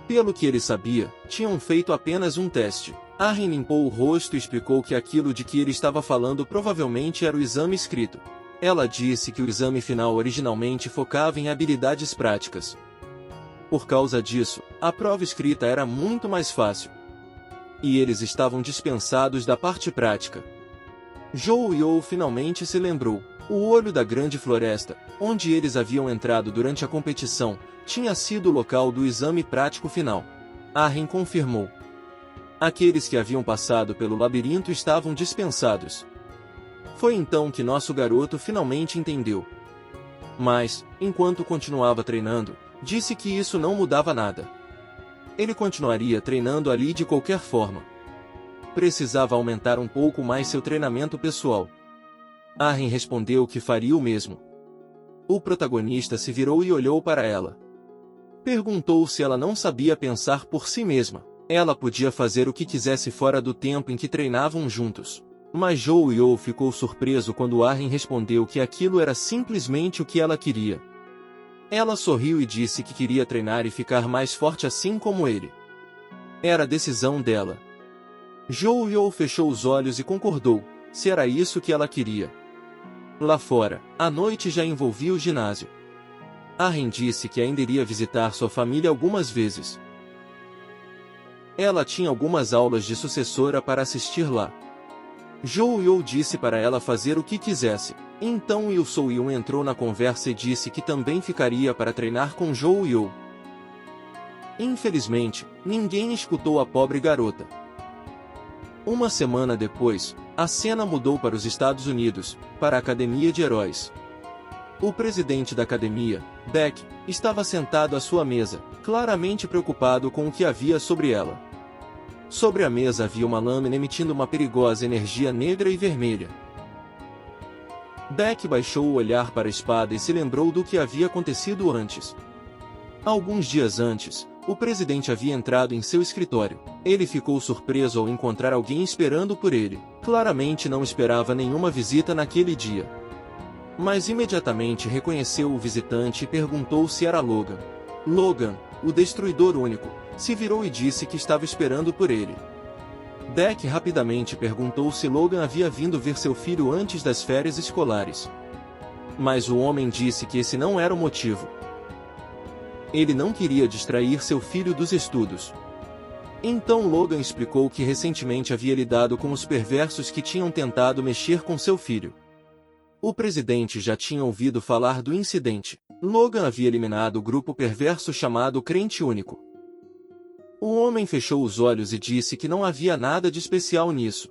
Pelo que ele sabia, tinham feito apenas um teste. Arryn limpou o rosto e explicou que aquilo de que ele estava falando provavelmente era o exame escrito. Ela disse que o exame final originalmente focava em habilidades práticas. Por causa disso, a prova escrita era muito mais fácil. E eles estavam dispensados da parte prática. Zhou Yu finalmente se lembrou. O olho da grande floresta, onde eles haviam entrado durante a competição, tinha sido o local do exame prático final. Arryn confirmou. Aqueles que haviam passado pelo labirinto estavam dispensados. Foi então que nosso garoto finalmente entendeu. Mas, enquanto continuava treinando, disse que isso não mudava nada. Ele continuaria treinando ali de qualquer forma. Precisava aumentar um pouco mais seu treinamento pessoal. Arryn respondeu que faria o mesmo. O protagonista se virou e olhou para ela. Perguntou se ela não sabia pensar por si mesma. Ela podia fazer o que quisesse fora do tempo em que treinavam juntos. Mas Zhou Yu ficou surpreso quando Arryn respondeu que aquilo era simplesmente o que ela queria. Ela sorriu e disse que queria treinar e ficar mais forte assim como ele. Era a decisão dela. Zhou Yu fechou os olhos e concordou, se era isso que ela queria. Lá fora, a noite já envolvia o ginásio. Arryn disse que ainda iria visitar sua família algumas vezes. Ela tinha algumas aulas de sucessora para assistir lá. Zhou Yu disse para ela fazer o que quisesse. Então Yu Soo-yun entrou na conversa e disse que também ficaria para treinar com Zhou Yu. Infelizmente, ninguém escutou a pobre garota. Uma semana depois, a cena mudou para os Estados Unidos, para a Academia de Heróis. O presidente da academia, Beck, estava sentado à sua mesa, claramente preocupado com o que havia sobre ela. Sobre a mesa havia uma lâmina emitindo uma perigosa energia negra e vermelha. Beck baixou o olhar para a espada e se lembrou do que havia acontecido antes. Alguns dias antes, o presidente havia entrado em seu escritório. Ele ficou surpreso ao encontrar alguém esperando por ele. Claramente não esperava nenhuma visita naquele dia. Mas imediatamente reconheceu o visitante e perguntou se era Logan. Logan, o Destruidor Único, se virou e disse que estava esperando por ele. Beck rapidamente perguntou se Logan havia vindo ver seu filho antes das férias escolares. Mas o homem disse que esse não era o motivo. Ele não queria distrair seu filho dos estudos. Então Logan explicou que recentemente havia lidado com os perversos que tinham tentado mexer com seu filho. O presidente já tinha ouvido falar do incidente. Logan havia eliminado o grupo perverso chamado Crente Único. O homem fechou os olhos e disse que não havia nada de especial nisso.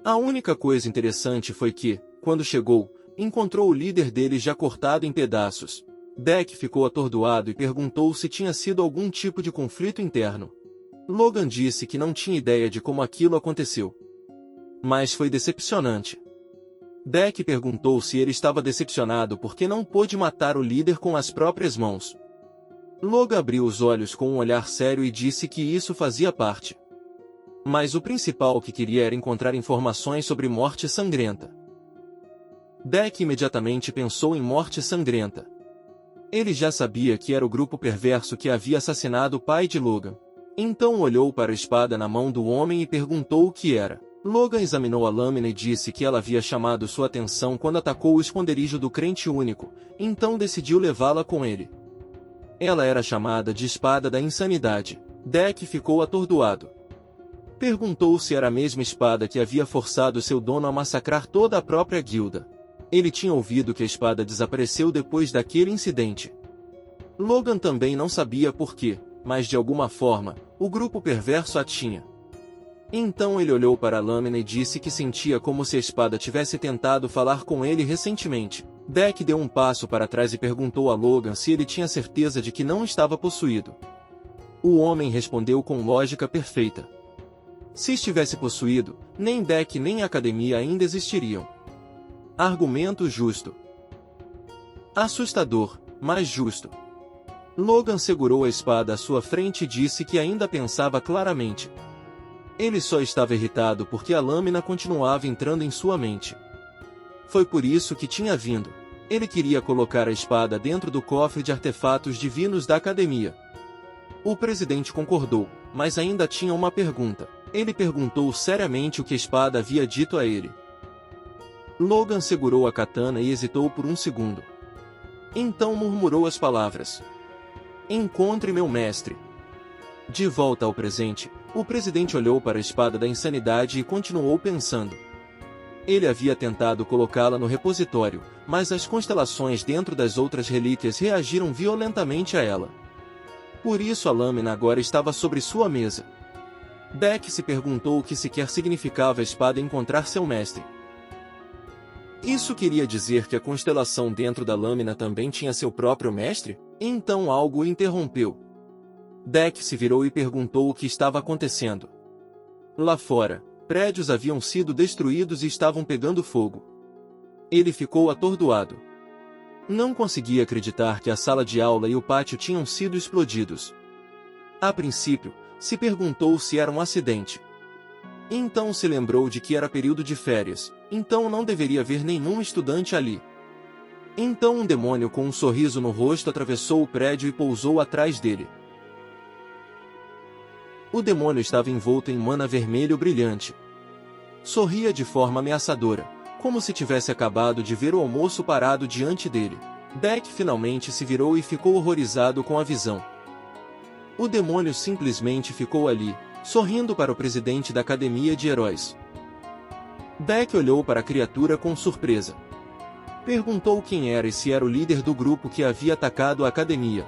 A única coisa interessante foi que, quando chegou, encontrou o líder deles já cortado em pedaços. Beck ficou atordoado e perguntou se tinha sido algum tipo de conflito interno. Logan disse que não tinha ideia de como aquilo aconteceu. Mas foi decepcionante. Beck perguntou se ele estava decepcionado porque não pôde matar o líder com as próprias mãos. Logan abriu os olhos com um olhar sério e disse que isso fazia parte. Mas o principal que queria era encontrar informações sobre morte sangrenta. Beck imediatamente pensou em morte sangrenta. Ele já sabia que era o grupo perverso que havia assassinado o pai de Logan. Então olhou para a espada na mão do homem e perguntou o que era. Logan examinou a lâmina e disse que ela havia chamado sua atenção quando atacou o esconderijo do Crente Único, então decidiu levá-la com ele. Ela era chamada de Espada da Insanidade. Beck ficou atordoado. Perguntou se era a mesma espada que havia forçado seu dono a massacrar toda a própria guilda. Ele tinha ouvido que a espada desapareceu depois daquele incidente. Logan também não sabia por quê, mas de alguma forma, o grupo perverso a tinha. Então ele olhou para a lâmina e disse que sentia como se a espada tivesse tentado falar com ele recentemente. Beck deu um passo para trás e perguntou a Logan se ele tinha certeza de que não estava possuído. O homem respondeu com lógica perfeita. Se estivesse possuído, nem Beck nem a academia ainda existiriam. Argumento justo. Assustador, mas justo. Logan segurou a espada à sua frente e disse que ainda pensava claramente. Ele só estava irritado porque a lâmina continuava entrando em sua mente. Foi por isso que tinha vindo. Ele queria colocar a espada dentro do cofre de artefatos divinos da academia. O presidente concordou, mas ainda tinha uma pergunta. Ele perguntou seriamente o que a espada havia dito a ele. Logan segurou a katana e hesitou por um segundo. Então murmurou as palavras. Encontre meu mestre. De volta ao presente, o presidente olhou para a espada da insanidade e continuou pensando. Ele havia tentado colocá-la no repositório, mas as constelações dentro das outras relíquias reagiram violentamente a ela. Por isso a lâmina agora estava sobre sua mesa. Beck se perguntou o que sequer significava a espada encontrar seu mestre. Isso queria dizer que a constelação dentro da lâmina também tinha seu próprio mestre? Então algo o interrompeu. Beck se virou e perguntou o que estava acontecendo. Lá fora, prédios haviam sido destruídos e estavam pegando fogo. Ele ficou atordoado. Não conseguia acreditar que a sala de aula e o pátio tinham sido explodidos. A princípio, se perguntou se era um acidente. Então se lembrou de que era período de férias, então não deveria haver nenhum estudante ali. Então um demônio com um sorriso no rosto atravessou o prédio e pousou atrás dele. O demônio estava envolto em mana vermelho brilhante. Sorria de forma ameaçadora, como se tivesse acabado de ver o almoço parado diante dele. Beck finalmente se virou e ficou horrorizado com a visão. O demônio simplesmente ficou ali, sorrindo para o presidente da Academia de Heróis. Beck olhou para a criatura com surpresa. Perguntou quem era e se era o líder do grupo que havia atacado a academia.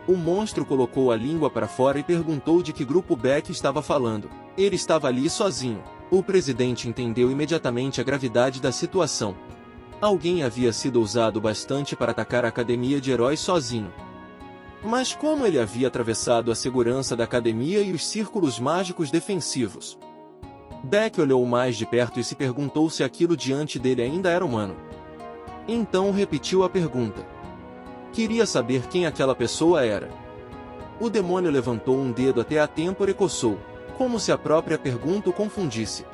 O monstro colocou a língua para fora e perguntou de que grupo Beck estava falando. Ele estava ali sozinho. O presidente entendeu imediatamente a gravidade da situação. Alguém havia sido ousado bastante para atacar a Academia de Heróis sozinho. Mas como ele havia atravessado a segurança da academia e os círculos mágicos defensivos? Beck olhou mais de perto e se perguntou se aquilo diante dele ainda era humano. Então repetiu a pergunta. Queria saber quem aquela pessoa era. O demônio levantou um dedo até a têmpora e coçou, como se a própria pergunta o confundisse.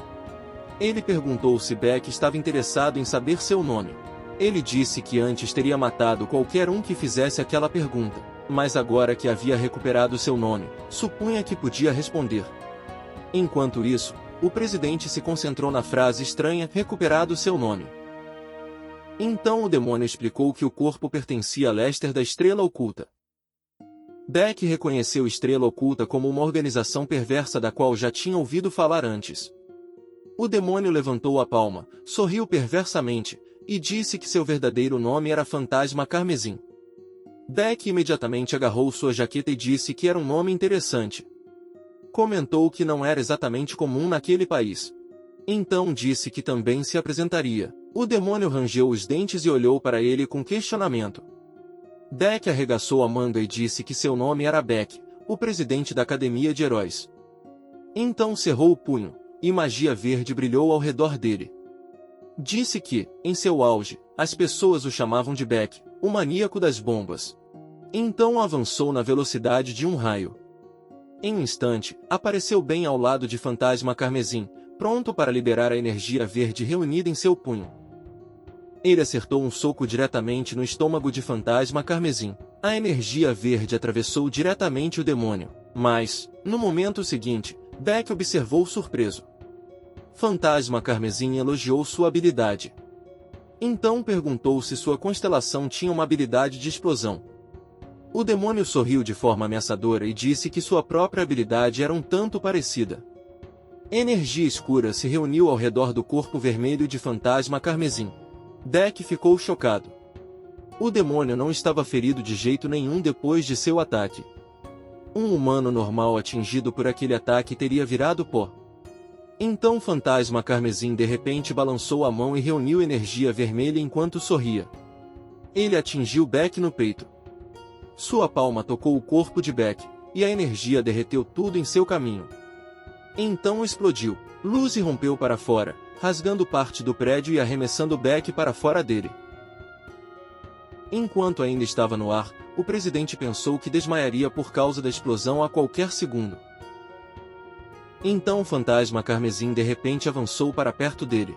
Ele perguntou se Beck estava interessado em saber seu nome. Ele disse que antes teria matado qualquer um que fizesse aquela pergunta, mas agora que havia recuperado seu nome, supunha que podia responder. Enquanto isso, o presidente se concentrou na frase estranha, recuperado seu nome. Então o demônio explicou que o corpo pertencia a Lester da Estrela Oculta. Beck reconheceu Estrela Oculta como uma organização perversa da qual já tinha ouvido falar antes. O demônio levantou a palma, sorriu perversamente, e disse que seu verdadeiro nome era Fantasma Carmesim. Beck imediatamente agarrou sua jaqueta e disse que era um nome interessante. Comentou que não era exatamente comum naquele país. Então disse que também se apresentaria. O demônio rangeu os dentes e olhou para ele com questionamento. Beck arregaçou a manga e disse que seu nome era Beck, o presidente da Academia de Heróis. Então cerrou o punho, e magia verde brilhou ao redor dele. Disse que, em seu auge, as pessoas o chamavam de Beck, o maníaco das bombas. Então avançou na velocidade de um raio. Em um instante, apareceu bem ao lado de Fantasma Carmesim, pronto para liberar a energia verde reunida em seu punho. Ele acertou um soco diretamente no estômago de Fantasma Carmesim. A energia verde atravessou diretamente o demônio, mas, no momento seguinte, Beck observou surpreso. Fantasma Carmesim elogiou sua habilidade. Então perguntou se sua constelação tinha uma habilidade de explosão. O demônio sorriu de forma ameaçadora e disse que sua própria habilidade era um tanto parecida. Energia escura se reuniu ao redor do corpo vermelho de Fantasma Carmesim. Beck ficou chocado. O demônio não estava ferido de jeito nenhum depois de seu ataque. Um humano normal atingido por aquele ataque teria virado pó. Então Fantasma Carmesim de repente balançou a mão e reuniu energia vermelha enquanto sorria. Ele atingiu Beck no peito. Sua palma tocou o corpo de Beck, e a energia derreteu tudo em seu caminho. Então explodiu. Luz irrompeu para fora, rasgando parte do prédio e arremessando Beck para fora dele. Enquanto ainda estava no ar, o presidente pensou que desmaiaria por causa da explosão a qualquer segundo. Então o fantasma carmesim de repente avançou para perto dele.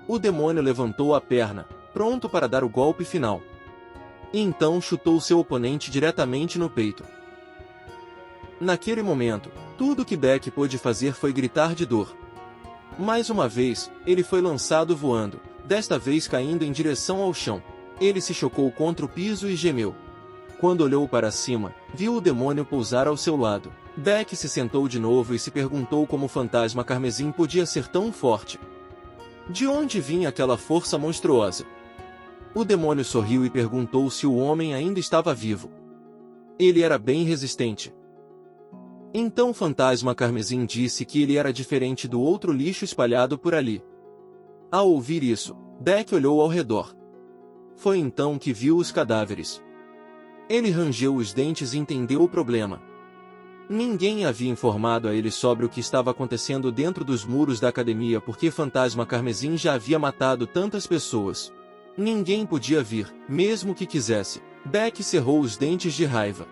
O demônio levantou a perna, pronto para dar o golpe final. E então chutou seu oponente diretamente no peito. Naquele momento, tudo que Beck pôde fazer foi gritar de dor. Mais uma vez, ele foi lançado voando, desta vez caindo em direção ao chão. Ele se chocou contra o piso e gemeu. Quando olhou para cima, viu o demônio pousar ao seu lado. Beck se sentou de novo e se perguntou como o fantasma carmesim podia ser tão forte. De onde vinha aquela força monstruosa? O demônio sorriu e perguntou se o homem ainda estava vivo. Ele era bem resistente. Então o fantasma carmesim disse que ele era diferente do outro lixo espalhado por ali. Ao ouvir isso, Beck olhou ao redor. Foi então que viu os cadáveres. Ele rangeu os dentes e entendeu o problema. Ninguém havia informado a ele sobre o que estava acontecendo dentro dos muros da academia porque Fantasma Carmesim já havia matado tantas pessoas. Ninguém podia vir, mesmo que quisesse. Beck cerrou os dentes de raiva.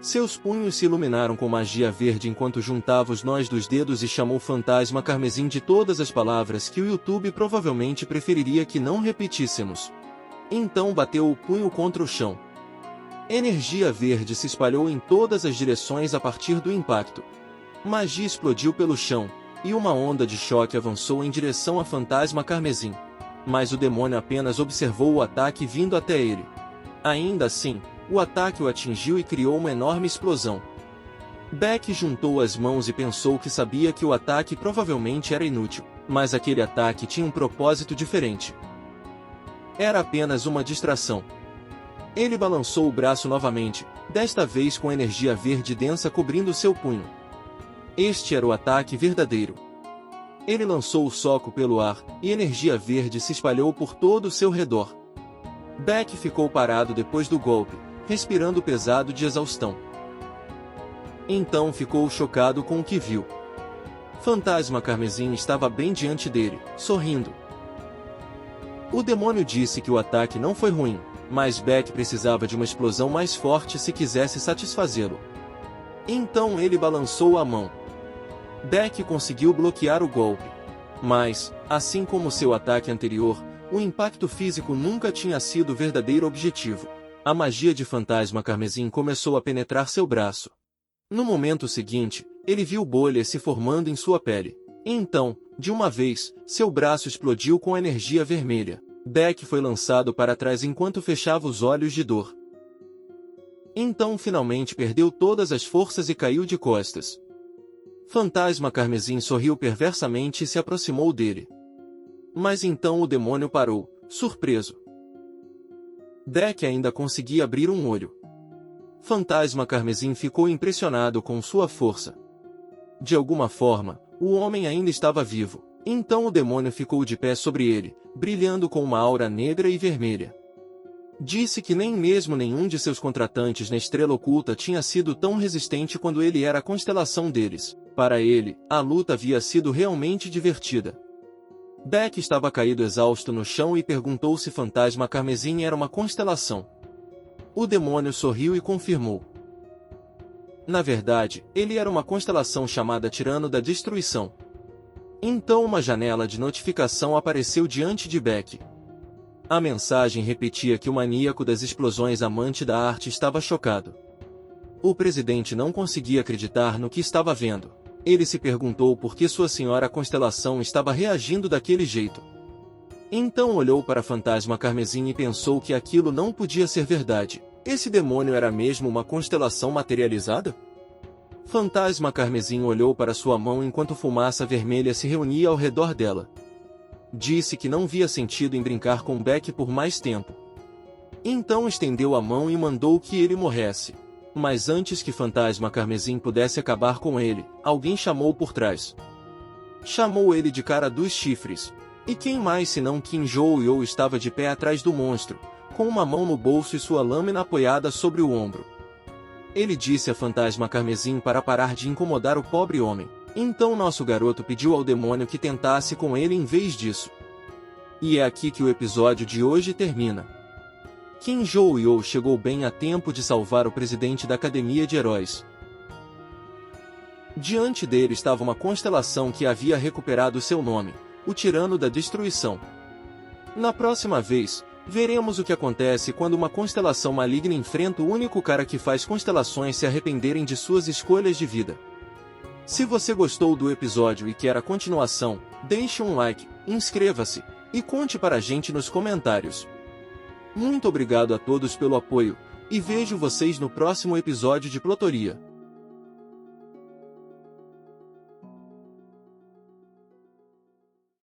Seus punhos se iluminaram com magia verde enquanto juntava os nós dos dedos e chamou Fantasma Carmesim de todas as palavras que o YouTube provavelmente preferiria que não repetíssemos. Então bateu o punho contra o chão. Energia verde se espalhou em todas as direções a partir do impacto. Magia explodiu pelo chão, e uma onda de choque avançou em direção a Fantasma Carmesim. Mas o demônio apenas observou o ataque vindo até ele. Ainda assim, o ataque o atingiu e criou uma enorme explosão. Beck juntou as mãos e pensou que sabia que o ataque provavelmente era inútil, mas aquele ataque tinha um propósito diferente. Era apenas uma distração. Ele balançou o braço novamente, desta vez com energia verde densa cobrindo seu punho. Este era o ataque verdadeiro. Ele lançou o soco pelo ar, e energia verde se espalhou por todo o seu redor. Beck ficou parado depois do golpe, respirando pesado de exaustão. Então ficou chocado com o que viu. Fantasma Carmesim estava bem diante dele, sorrindo. O demônio disse que o ataque não foi ruim, mas Beck precisava de uma explosão mais forte se quisesse satisfazê-lo. Então ele balançou a mão. Beck conseguiu bloquear o golpe. Mas, assim como seu ataque anterior, o impacto físico nunca tinha sido o verdadeiro objetivo. A magia de Fantasma Carmesim começou a penetrar seu braço. No momento seguinte, ele viu bolhas se formando em sua pele. Então, de uma vez, seu braço explodiu com energia vermelha. Beck foi lançado para trás enquanto fechava os olhos de dor. Então finalmente perdeu todas as forças e caiu de costas. Fantasma Carmesim sorriu perversamente e se aproximou dele. Mas então o demônio parou, surpreso. Beck ainda conseguia abrir um olho. Fantasma Carmesim ficou impressionado com sua força. De alguma forma, o homem ainda estava vivo. Então o demônio ficou de pé sobre ele, brilhando com uma aura negra e vermelha. Disse que nem mesmo nenhum de seus contratantes na Estrela Oculta tinha sido tão resistente quando ele era a constelação deles. Para ele, a luta havia sido realmente divertida. Beck estava caído exausto no chão e perguntou se Fantasma Carmesim era uma constelação. O demônio sorriu e confirmou. Na verdade, ele era uma constelação chamada Tirano da Destruição. Então uma janela de notificação apareceu diante de Beck. A mensagem repetia que o maníaco das explosões amante da arte estava chocado. O presidente não conseguia acreditar no que estava vendo. Ele se perguntou por que sua senhora constelação estava reagindo daquele jeito. Então olhou para Fantasma Carmesim e pensou que aquilo não podia ser verdade. Esse demônio era mesmo uma constelação materializada? Fantasma Carmesim olhou para sua mão enquanto fumaça vermelha se reunia ao redor dela. Disse que não via sentido em brincar com Beck por mais tempo. Então estendeu a mão e mandou que ele morresse. Mas antes que Fantasma Carmesim pudesse acabar com ele, alguém chamou por trás. Chamou ele de cara dos chifres. E quem mais senão Kim Joo-yo estava de pé atrás do monstro, com uma mão no bolso e sua lâmina apoiada sobre o ombro. Ele disse a Fantasma Carmesim para parar de incomodar o pobre homem. Então nosso garoto pediu ao demônio que tentasse com ele em vez disso. E é aqui que o episódio de hoje termina. Kim Joo-yeol chegou bem a tempo de salvar o presidente da Academia de Heróis. Diante dele estava uma constelação que havia recuperado seu nome, o Tirano da Destruição. Na próxima vez, veremos o que acontece quando uma constelação maligna enfrenta o único cara que faz constelações se arrependerem de suas escolhas de vida. Se você gostou do episódio e quer a continuação, deixe um like, inscreva-se, e conte para a gente nos comentários. Muito obrigado a todos pelo apoio, e vejo vocês no próximo episódio de Plotoria.